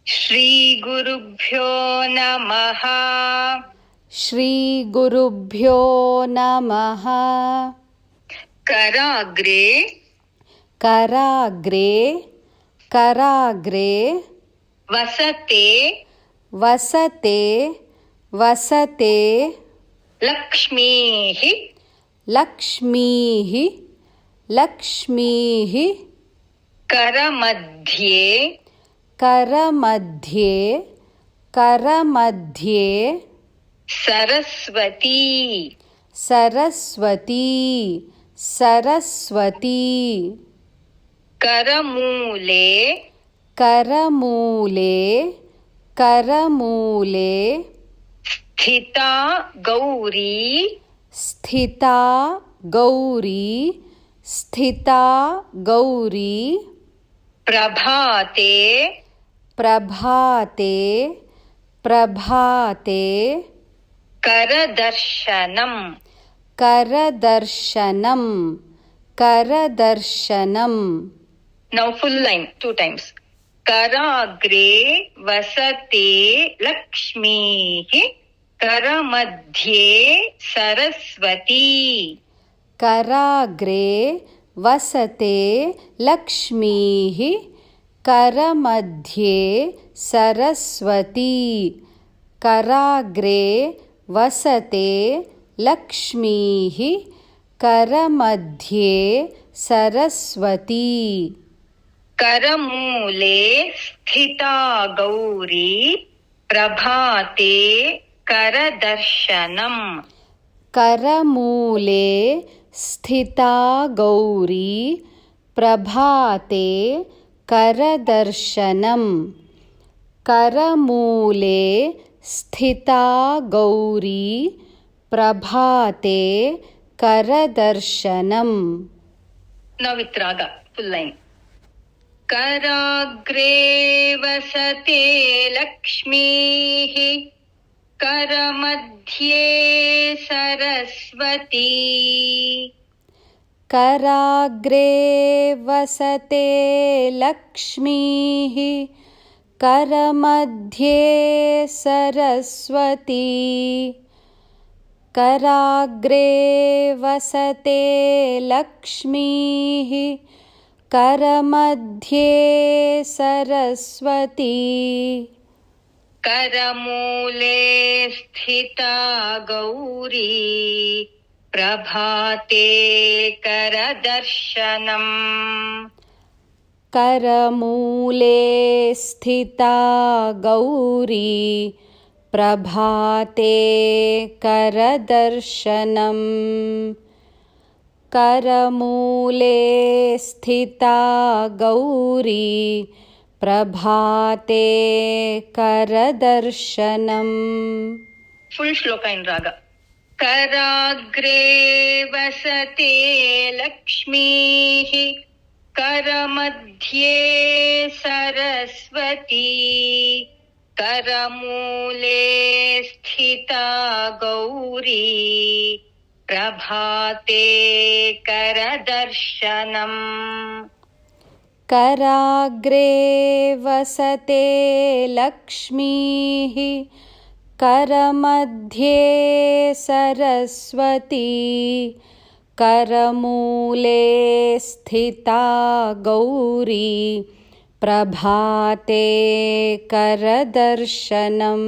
श्रीगुरुभ्यो नमः। श्रीगुरुभ्यो नमः। कराग्रे कराग्रे कराग्रे वसते वसते वसते लक्ष्मीः लक्ष्मीः लक्ष्मीः करमध्ये करमध्ये करमध्ये सरस्वती सरस्वती सरस्वती करमूले करमूले करमूले स्थिता गौरी स्थिता गौरी स्थिता गौरी प्रभाते प्रभाते प्रभाते करदर्शनम् करदर्शनम् करदर्शनम्। Now full line 2 times. कराग्रे वसते लक्ष्मीः करमध्ये सरस्वती कराग्रे वसते लक्ष्मीः करमध्ये सरस्वती कराग्रे वसते लक्ष्मीः करमध्ये सरस्वती करमूले स्थिता गौरी प्रभाते करदर्शनम् करमूले स्थिता गौरी प्रभाते करदर्शनम् करमूले स्थिता गौरी प्रभाते करदर्शनम्। Now with raga full line. कराग्रे वसते लक्ष्मीः करमध्ये सरस्वती कराग्रे वसते लक्ष्मीः करमध्ये सरस्वती कराग्रे वसते लक्ष्मीः करमध्ये सरस्वती करमूले स्थिता गौरी प्रभाते करदर्शनम् करमूले स्थिता गौरी प्रभाते करदर्शनम् करमूले स्थिता गौरी प्रभाते करदर्शनम्। फुल श्लोका इन रागा। कराग्रे वसते लक्ष्मीः करमध्ये सरस्वती करमूले स्थिता गौरी प्रभाते करदर्शनम् कराग्रे वसते लक्ष्मीः करमध्ये सरस्वती करमूले स्थिता गौरी प्रभाते करदर्शनम्।